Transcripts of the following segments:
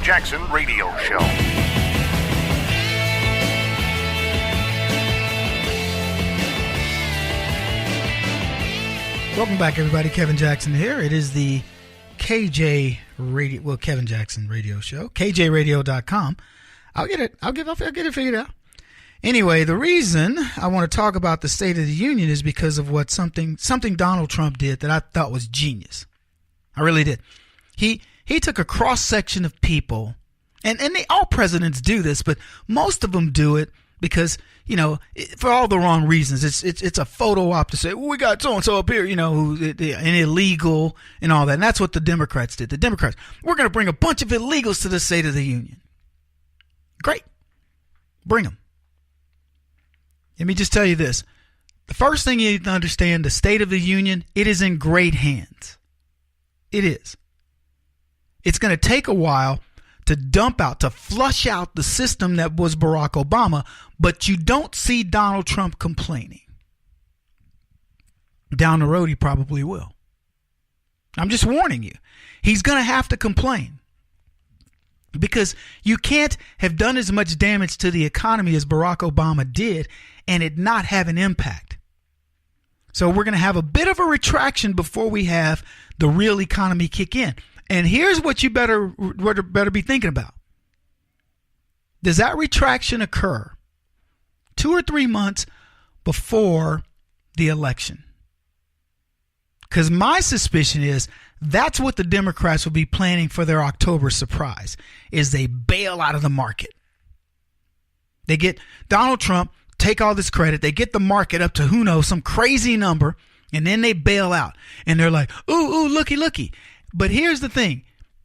Jackson Radio Show. Welcome back, everybody. Kevin Jackson here. It is the KJ Radio, Kevin Jackson Radio Show. KJRadio.com. I'll get it figured out. Anyway, the reason I want to talk about the State of the Union is because of what something Donald Trump did that I thought was genius. I really did. He took a cross section of people, and all presidents do this, but most of them do it because, for all the wrong reasons. It's a photo op to say, we got so-and-so up here, and illegal and all that. And that's what the Democrats did. The Democrats, we're going to bring a bunch of illegals to the State of the Union. Great. Bring them. Let me just tell you this. The first thing you need to understand, the State of the Union, it is in great hands. It is. It's going to take a while to flush out the system that was Barack Obama, but you don't see Donald Trump complaining. Down the road, he probably will. I'm just warning you. He's going to have to complain because you can't have done as much damage to the economy as Barack Obama did and it not have an impact. So we're going to have a bit of a retraction before we have the real economy kick in. And here's what you better be thinking about. Does that retraction occur 2 or 3 months before the election? Because my suspicion is that's what the Democrats will be planning for their October surprise, is they bail out of the market. They get Donald Trump, take all this credit, they get the market up to who knows, some crazy number, and then they bail out. And they're like, ooh, looky. But here's the thing.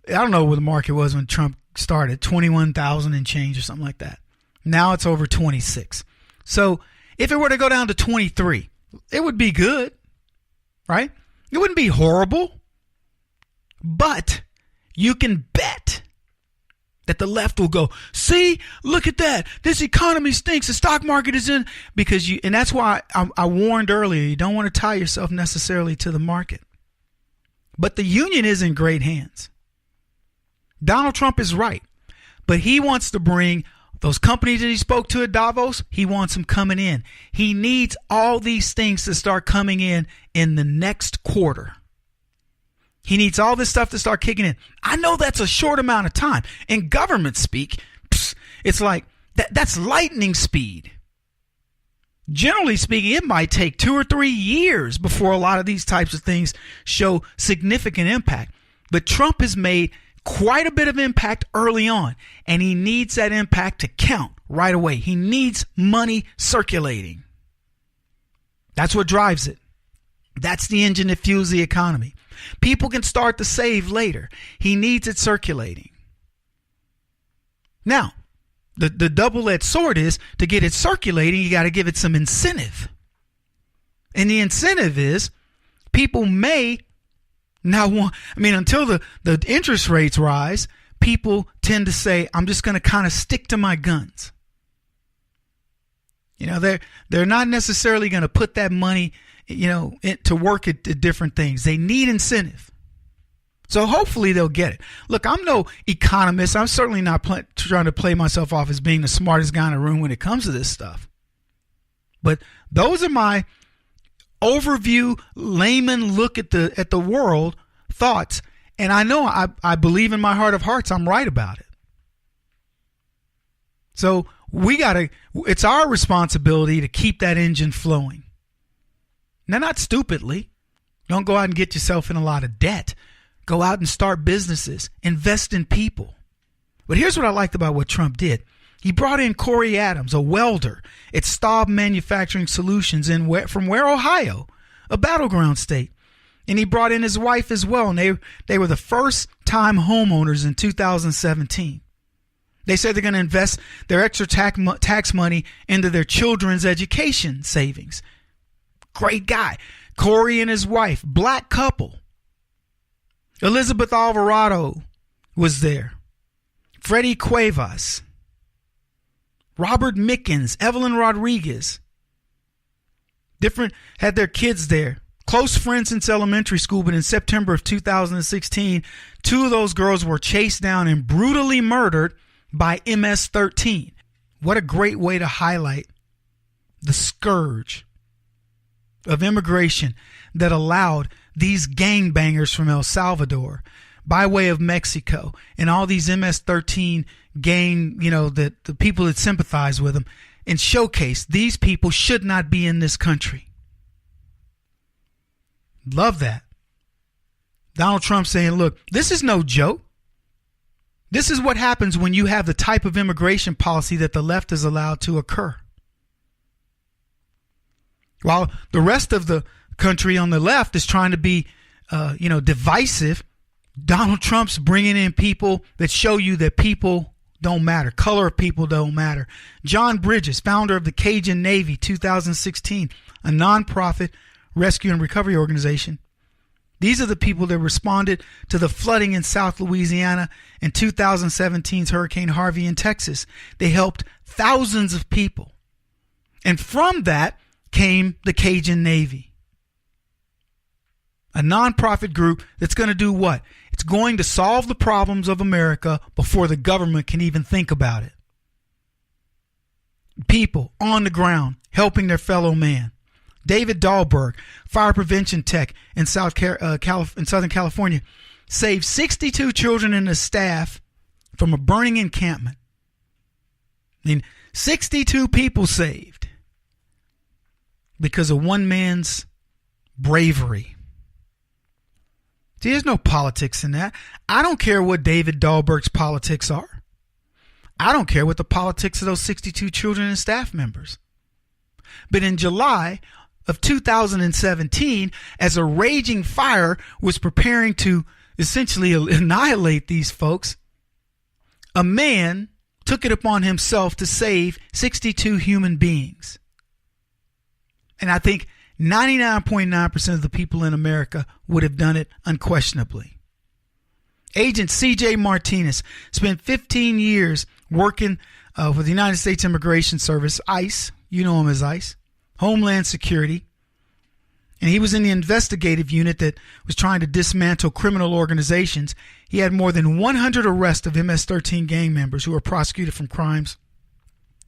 I don't know what the market was when Trump started, 21,000 and change or something like that. Now it's over 26. So if it were to go down to 23, it would be good, right? It wouldn't be horrible. But you can bet that the left will go, see, look at that. This economy stinks. The stock market is in. And that's why I warned earlier, you don't want to tie yourself necessarily to the market. But the union is in great hands. Donald Trump is right. But he wants to bring those companies that he spoke to at Davos, he wants them coming in. He needs all these things to start coming in the next quarter. He needs all this stuff to start kicking in. I know that's a short amount of time. In government speak, it's like that's lightning speed. Generally speaking, it might take 2 or 3 years before a lot of these types of things show significant impact. But Trump has made quite a bit of impact early on, and he needs that impact to count right away. He needs money circulating. That's what drives it. That's the engine that fuels the economy. People can start to save later. He needs it circulating. Now, the double-edged sword is to get it circulating, you got to give it some incentive. And the incentive is people may not want, until the interest rates rise, people tend to say, I'm just going to kind of stick to my guns. They're not necessarily going to put that money, to work at different things. They need incentive. So hopefully they'll get it. Look, I'm no economist. I'm certainly not trying to play myself off as being the smartest guy in the room when it comes to this stuff. But those are my overview, layman look at the world thoughts. And I know I believe in my heart of hearts I'm right about it. So it's our responsibility to keep that engine flowing. Now, not stupidly. Don't go out and get yourself in a lot of debt. Go out and start businesses. Invest in people. But here's what I liked about what Trump did. He brought in Corey Adams, a welder at Staub Manufacturing Solutions from Ohio, a battleground state. And he brought in his wife as well. And they were the first-time homeowners in 2017. They said they're going to invest their extra tax money into their children's education savings. Great guy. Corey and his wife, black couple. Elizabeth Alvarado was there. Freddie Cuevas. Robert Mickens, Evelyn Rodriguez. Had their kids there. close friends since elementary school, but in September of 2016, 2 of those girls were chased down and brutally murdered by MS-13. What a great way to highlight the scourge of immigration that allowed these gangbangers from El Salvador by way of Mexico and all these MS-13 gang, the people that sympathize with them, and showcase these people should not be in this country. Love that. Donald Trump saying, look, this is no joke. This is what happens when you have the type of immigration policy that the left is allowed to occur. While the rest of the country on the left is trying to be, divisive, Donald Trump's bringing in people that show you that people don't matter. Color of people don't matter. John Bridges, founder of the Cajun Navy, 2016, a nonprofit rescue and recovery organization. These are the people that responded to the flooding in South Louisiana and 2017's Hurricane Harvey in Texas. They helped thousands of people. And from that came the Cajun Navy, a nonprofit group that's going to do what? It's going to solve the problems of America before the government can even think about it. People on the ground helping their fellow man. David Dahlberg, fire prevention tech in Southern California, saved 62 children and the staff from a burning encampment. 62 people saved because of one man's bravery. See, there's no politics in that. I don't care what David Dahlberg's politics are. I don't care what the politics of those 62 children and staff members. But in July of 2017, as a raging fire was preparing to essentially annihilate these folks, a man took it upon himself to save 62 human beings. And I think 99.9% of the people in America would have done it unquestionably. Agent C.J. Martinez spent 15 years working for the United States Immigration Service, ICE. You know him as ICE, Homeland Security. And he was in the investigative unit that was trying to dismantle criminal organizations. He had more than 100 arrests of MS-13 gang members who were prosecuted from crimes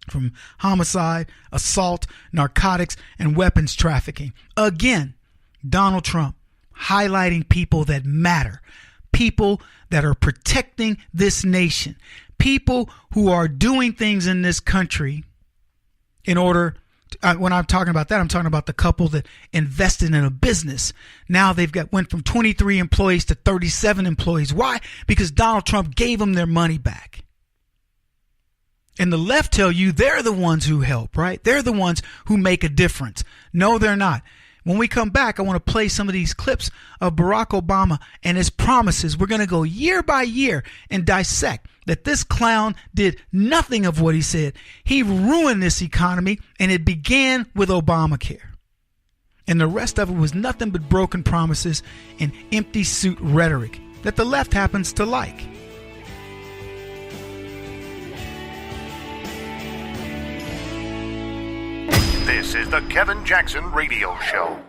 from homicide, assault, narcotics, and weapons trafficking. Again, Donald Trump highlighting people that matter, people that are protecting this nation, people who are doing things in this country in order to, when I'm talking about that, I'm talking about the couple that invested in a business. Now they've went from 23 employees to 37 employees. Why? Because Donald Trump gave them their money back. And the left tell you they're the ones who help, right? They're the ones who make a difference. No, they're not. When we come back, I want to play some of these clips of Barack Obama and his promises. We're going to go year by year and dissect that this clown did nothing of what he said. He ruined this economy, and it began with Obamacare. And the rest of it was nothing but broken promises and empty suit rhetoric that the left happens to like. This is the Kevin Jackson Radio Show.